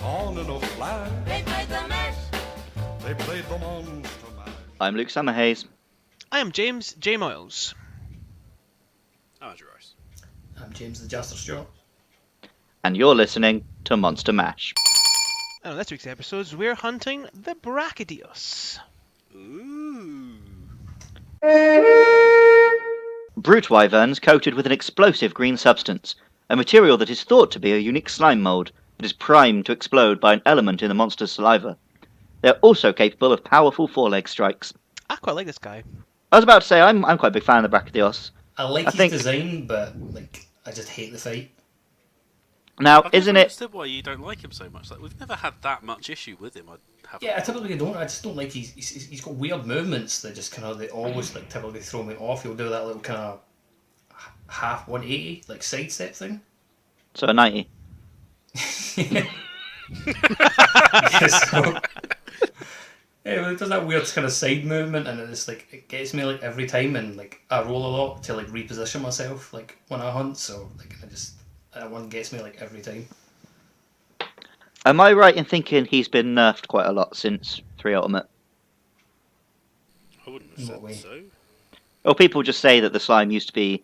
on in a flash. They played the mash. They played the monster mash. I'm Luke Summerhays. I am James J. Miles. I'm Andrew Rice. I'm James the Jaster Stewart. And you're listening to Monster Mash. And on this week's episodes, we're hunting the Brachydios. Ooh. Brute wyverns coated with an explosive green substance, a material that is thought to be a unique slime mould that is primed to explode by an element in the monster's saliva. They are also capable of powerful foreleg strikes. I quite like this guy. I was about to say, I'm quite a big fan of the Brachydios. I like his design, but I just hate the fight. Now, I've isn't never it... understood why you don't like him so much. Like, we've never had that much issue with him. Yeah, I typically don't. I just don't like he's got weird movements that just kind of they always typically throw me off. He'll do that little kind of half 180 sidestep thing. So a 90? Yeah, so, yeah, it does that weird kind of side movement, and it's it gets me every time, and I roll a lot to reposition myself when I hunt. So that one gets me every time. Am I right in thinking he's been nerfed quite a lot since 3 Ultimate? I wouldn't have said so. Well, people just say that the slime used to be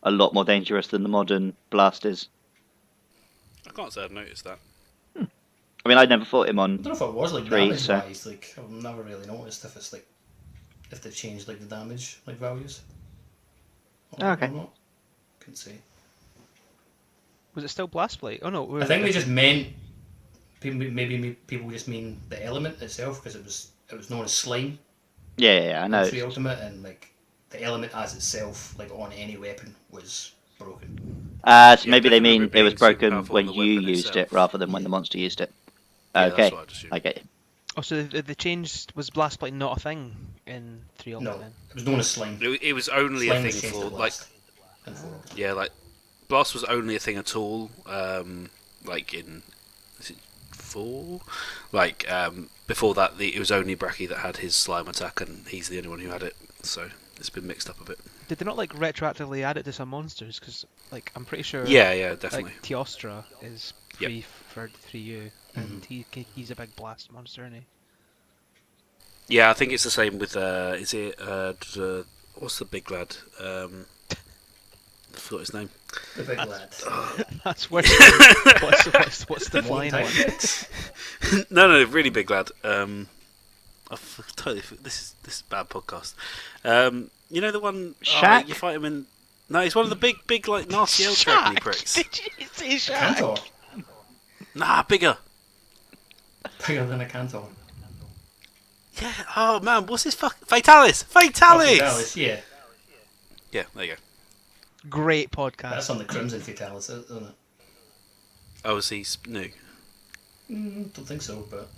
a lot more dangerous than the modern blasters. I can't say I've noticed that. I mean, I never fought him on I don't know if it was 3, damage so... wise. I've never really noticed if it's if they've changed the damage values. Okay. Or not. Couldn't say. Was it still Blast Blade? Oh no. I think they just meant maybe people just mean the element itself because it was known as slime. Yeah, I know. In 3 Ultimate, and the element as itself on any weapon was broken. So maybe they mean it was being super broken powerful when on the you weapon used itself. it rather than when the monster used it. Yeah, Okay, that's what I'd assume. I get you. Oh, so the change was Blast Blade not a thing in 3 Ultimate No, then? it was known as slime. It was only Slime a was thing changed to for blast in 4 Ultimate. yeah, blast was only a thing at all. In is it 4? Before that, it was only Brachy that had his slime attack, and he's the only one who had it. So it's been mixed up a bit. Did they not retroactively add it to some monsters? Because I'm pretty sure. Yeah, definitely. Teostra is free for 3U, and Mm-hmm. he's a big blast monster, isn't he? Yeah, I think it's the same with. Is it? What's the big lad? I forgot his name. The big lad. That's what's the flying one? No, really big lad. I've totally. This is bad podcast. You know the one. Shaq? You fight him in. No, he's one of the big nasty elk pricks. Did you say Shaq? Cantor. Nah, bigger. Bigger than a Cantor. Yeah. Oh man, what's his Fatalis? Fatalis. Fatalis, yeah. Yeah, there you go. Great podcast. That's on the Crimson Fatalis, isn't it? Oh, is he new? Don't think so, but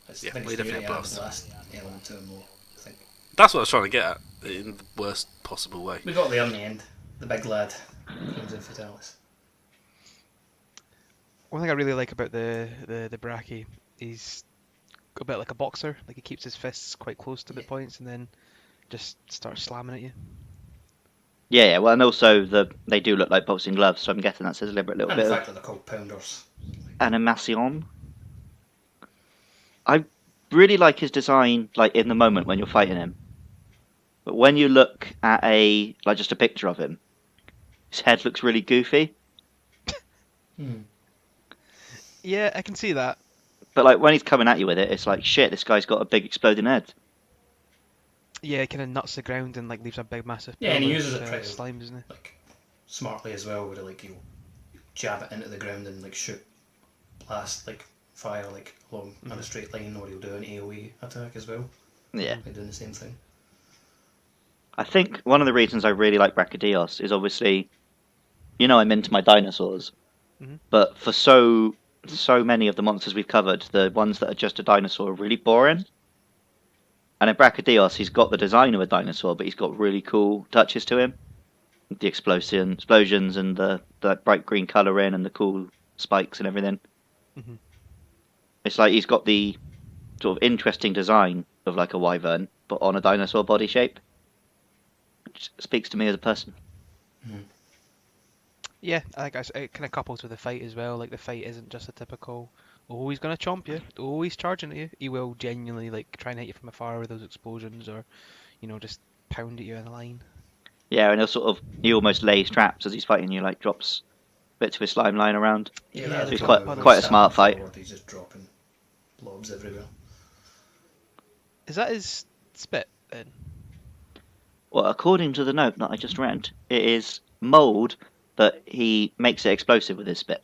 I Yeah, think we it's definitely the have blast. last element to him, though, I think. That's what I was trying to get at in the worst possible way. We got there in the end. The big lad comes in Fatalis. One thing I really like about the Brachy, he's a bit like a boxer. He keeps his fists quite close to the points and then just starts slamming at you. Yeah, well, and also they do look like boxing gloves, so I'm guessing that's a deliberate little And bit the of fact that they're called pounders. animation. I really like his design, in the moment when you're fighting him. But when you look at just a picture of him, his head looks really goofy. Yeah, I can see that. But when he's coming at you with it, it's like, shit, this guy's got a big exploding head. Yeah, he kind of nuts the ground and leaves a big massive. Yeah, and he pool uses of, it pretty slime, doesn't he? Smartly as well, where he'll jab it into the ground and shoot, blast, fire along in a straight line, or he'll do an AoE attack as well. Yeah. By doing the same thing. I think one of the reasons I really like Brachydios is obviously, I'm into my dinosaurs. Mhm. But for so many of the monsters we've covered, the ones that are just a dinosaur are really boring. And in Brachydios, he's got the design of a dinosaur, but he's got really cool touches to him. The explosions and the bright green colouring and the cool spikes and everything. Mm-hmm. It's like he's got the sort of interesting design of a wyvern, but on a dinosaur body shape. Which speaks to me as a person. Yeah, I think it kind of couples with the fight as well. Like the fight isn't just a typical, oh he's gonna chomp you, oh he's charging at you. He will genuinely like try and hit you from afar with those explosions, or just pound at you in a line. Yeah, and he almost lays traps as he's fighting you, like drops bits of his slime lying around. Yeah, Yeah, that it's little quite- move, quite a stepping smart fight. forward, he's just dropping blobs everywhere. Is that his spit then? Well, according to the note that I just read, it is mould, but he makes it explosive with his spit.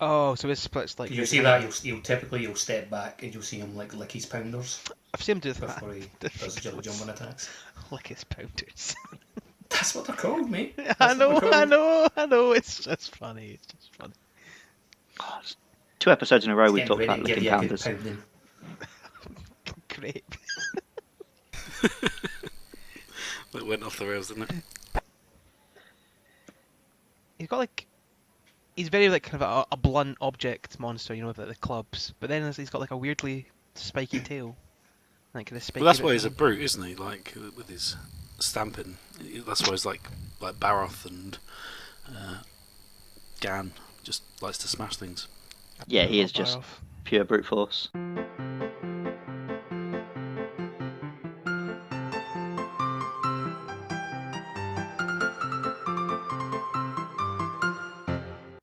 Oh, so his split's like. You see that, you'll step back and you'll see him like lick his pounders I've seen him do that. before he does jumping attacks. Like his pounders. That's what they're called, mate. I That's know, what they're I called. know, I know. It's just funny. It's just funny. God, 2 episodes in a row He's we getting talked ready about to give licking you a good pounders. pounding. Great. That went off the rails, didn't it? He's got like. He's very like kind of a blunt object monster, with the clubs. But then he's got like a weirdly spiky tail. Like kind of spiky. Well, that's why bits he's a on- brute, isn't he? Like with his stamping. That's why he's like Baroth and Gan just likes to smash things. Yeah, he Not is just far off. pure brute force.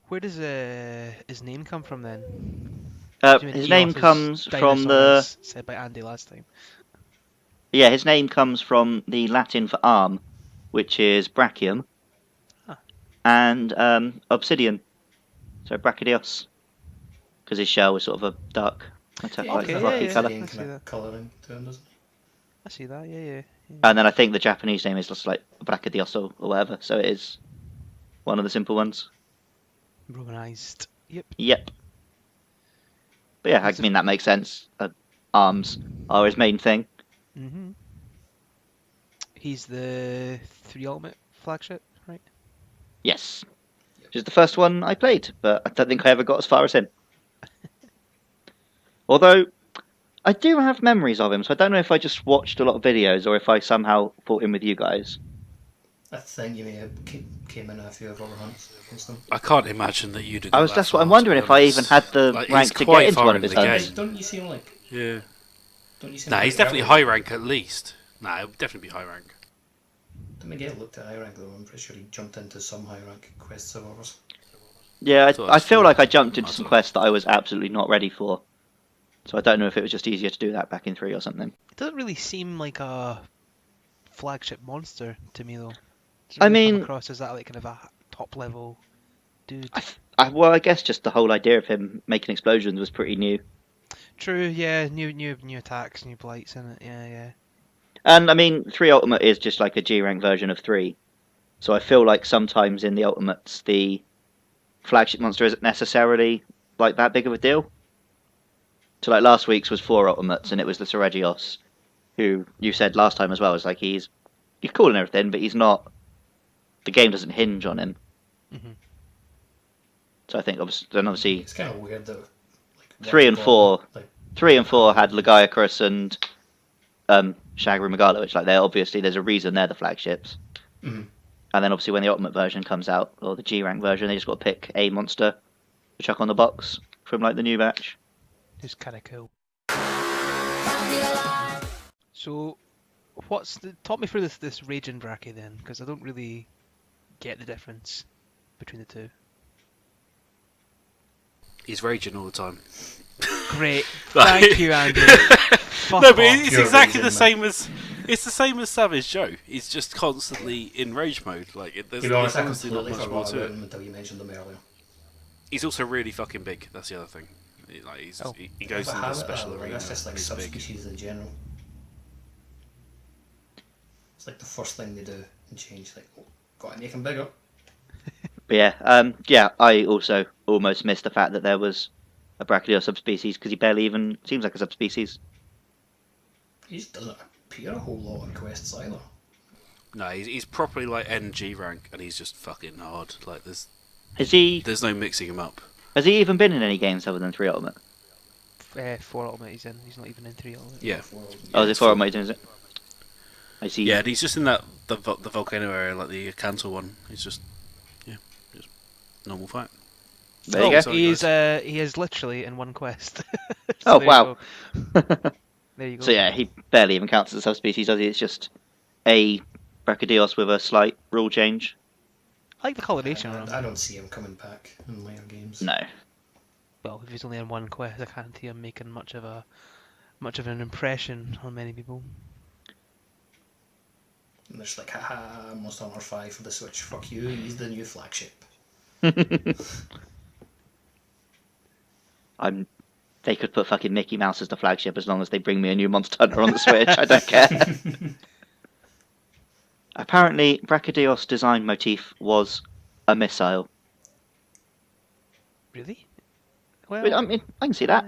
Where does his name come from then? His name comes from said by Andy last time. his name comes from the Latin for arm, which is brachium, Ah. and obsidian, so Brachydios, because his shell is sort of a dark, metallic, Okay, like yeah, rocky yeah. colour. Obsidian I see kind of that. colouring to him, doesn't he? I see that. Yeah. And then I think the Japanese name is just like Brachydios or whatever, so it is one of the simple ones. Romanized. Yep. Yep. But yeah, I mean that makes sense. Arms are his main thing. Mhm. He's the 3 Ultimate flagship, right? Yes. Which is the first one I played, but I don't think I ever got as far as him. Although, I do have memories of him, so I don't know if I just watched a lot of videos or if I somehow fought him with you guys. I think you may have came in a few of our hunts against him. I can't imagine that you'd. That's what I'm wondering, if I even had the rank to get into one of his hunts. Don't you see him like? Yeah. Don't you see him? Nah, he's definitely high rank at least. Nah, he'll definitely be high rank. Don't get looked at high rank though. I'm pretty sure he jumped into some high rank quests of ours. Yeah, So I that's feel fine. like I jumped into That's some all. quests that I was absolutely not ready for. So I don't know if it was just easier to do that back in 3 or something. It doesn't really seem like a flagship monster to me though. Doesn't I really come mean- across as that like kind of a top level dude. Well, I guess just the whole idea of him making explosions was pretty new. True, yeah, new attacks, new blights in it. Yeah. And I mean, 3 Ultimate is just like a G rank version of 3. So I feel like sometimes in the Ultimates, the flagship monster isn't necessarily like that big of a deal. So like last week's was 4 Ultimates, and it was the Brachydios, who you said last time as well, is like he's cool and everything, but he's not. The game doesn't hinge on him. Mhm. So I think obviously It's kind of weird that. Like, 3 and 4. Like, 3 and 4 had Lagiacrus and Shagru Megalo, which like there's a reason they're the flagships. mhm. And then obviously when the Ultimate version comes out, or the G rank version, they just got to pick a monster to chuck on the box from like the new batch. It's kind of cool. So, talk me through this Raging Brachy then, because I don't really get the difference between the two. He's raging all the time. Great, Like- thank you, Andy. Fuck No, but off. it's Pure exactly raging, the same as Savage Joe. He's just constantly in rage mode. Like there's, To be honest, I there's honestly not completely much more forgot to about it. him until you mentioned him earlier. He's also really fucking big. That's the other thing. Oh. He goes But into the how- special like, arena. that's just like He's big. subspecies in general. It's like the first thing they do and change. Like, oh, gotta make him bigger. But yeah, I also almost missed the fact that there was a Brachydios subspecies, because he barely even seems like a subspecies. He just doesn't appear a whole lot in quests either. No, he's properly like NG rank, and he's just fucking hard. Like there's no mixing him up. Has he even been in any games other than 3 Ultimate? 4 Ultimate he's in. He's not even in 3 Ultimate. Yeah. Oh, is it 4 Ultimate, is it? I see. Yeah, and he's just in the volcano area, like the Cantor one. He's just normal fight. There you Oh, go. sorry, He is guys. he is literally in one quest. Oh, there you wow. go. There you go. So yeah, he barely even counts as a subspecies, does he? It's just a Brachydios with a slight rule change. I like the coloration on I him. don't see him coming back in later games. No. Well, if he's only in one quest, I can't see him making much of an impression on many people. And there's like, haha, Monster Hunter 5 for the Switch. Fuck you, he's the new flagship. They could put fucking Mickey Mouse as the flagship as long as they bring me a new Monster Hunter on the Switch. I don't care. Apparently, Brachydios' design motif was a missile. Really? Well, But, I mean, I can see that.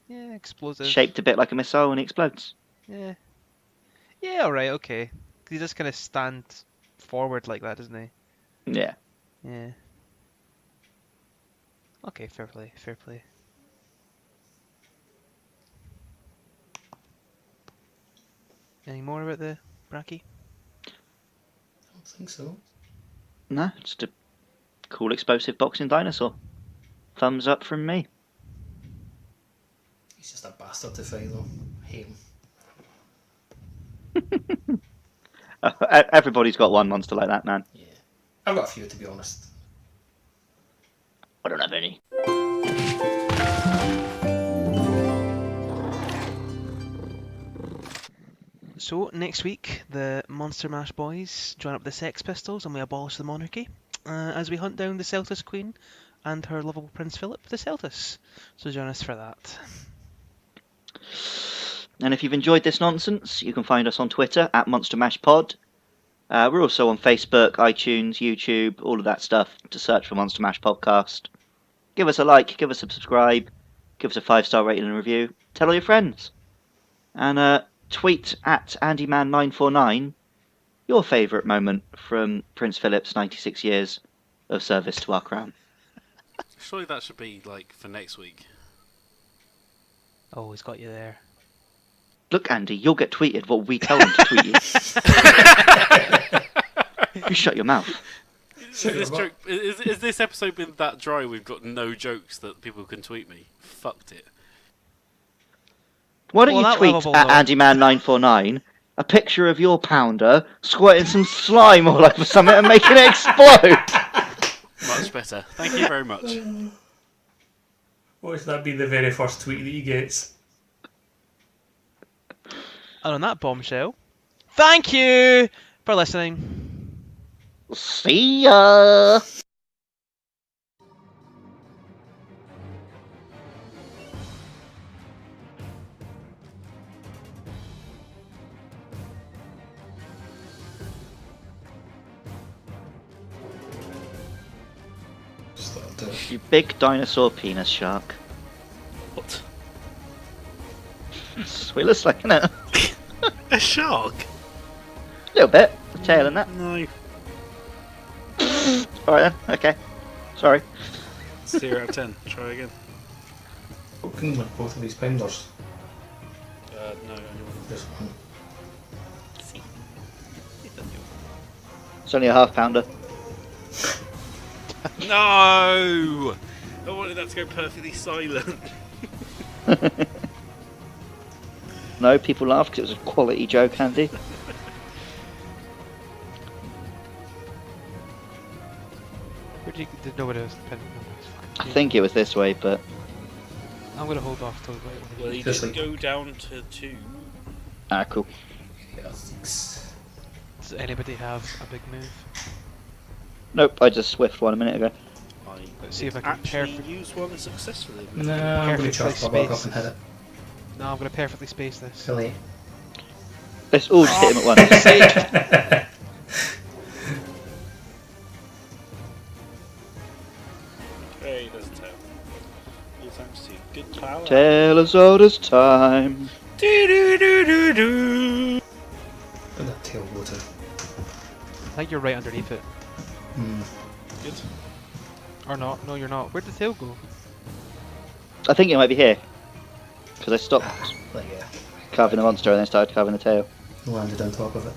yeah, explosive. Shaped a bit like a missile and it explodes. Yeah. Yeah, alright, okay. 'Cause he just kind of stands forward like that, doesn't he? Yeah. Yeah. Okay, fair play, fair play. Any more about the Bracky? I don't think so. No, just a cool explosive boxing dinosaur. Thumbs up from me. He's just a bastard to fight though. Hate him. Everybody's got one monster like that, man. Yeah. I've got a few to be honest. I don't have any. So, next week, the Monster Mash boys join up the Sex Pistols and we abolish the monarchy as we hunt down the Celtus Queen and her lovable Prince Philip the Celtus. So join us for that. And if you've enjoyed this nonsense, you can find us on Twitter at Monster Mash Pod. We're also on Facebook, iTunes, YouTube, all of that stuff. To search for Monster Mash Podcast. Give us a like, give us a subscribe, give us a 5-star rating and review. Tell all your friends. And tweet at AndyMan949 your favourite moment from Prince Philip's 96 years of service to our crown. Surely that should be like for next week. Oh, he's got you there. Look, Andy, you'll get tweeted what we tell them to tweet you. You shut your mouth. Is this episode been that dry we've got no jokes that people can tweet me? Fucked it. Why don't Well, you that tweet lovable at note. AndyMan949 a picture of your pounder squirting some slime all over something and making it explode? Much better. Thank you very much. What if that be the very first tweet that he gets? And on that bombshell, thank you for listening. See ya! You big dinosaur penis shark. What? Sweet looks like, innit? A shark? A little bit. A tail in that. No. Alright then, okay. Sorry. 0 out of 10. Try again. Broken with both of these pounders. No, only one. Just one. It's only a half pounder. No! I wanted that to go perfectly silent. No, people laugh because it was a quality joke, Andy. Where did you? Did nobody else depend? I think it was this way, but I'm gonna hold off till later. Well, he Just didn't like- go down to 2. cool. Yeah, 6. Does anybody have a big move? Nope, I just swift one a minute ago. Let's see if I can actually perfect- use one successfully. No, I'm going to Perfect charge my back up space. and hit it. No, I'm gonna perfectly space this. Silly. Let's all just hit him at once. Hey, there's a tail. All thanks to good power. Telesaurus time. Do-do-do-do-do. Where'd that tail go to? I think you're right underneath it. Good. Or not? No, you're not. Where'd the tail go? I think it might be here. Because I stopped Like, yeah. carving the monster and then started carving the tail. Landed on top of it.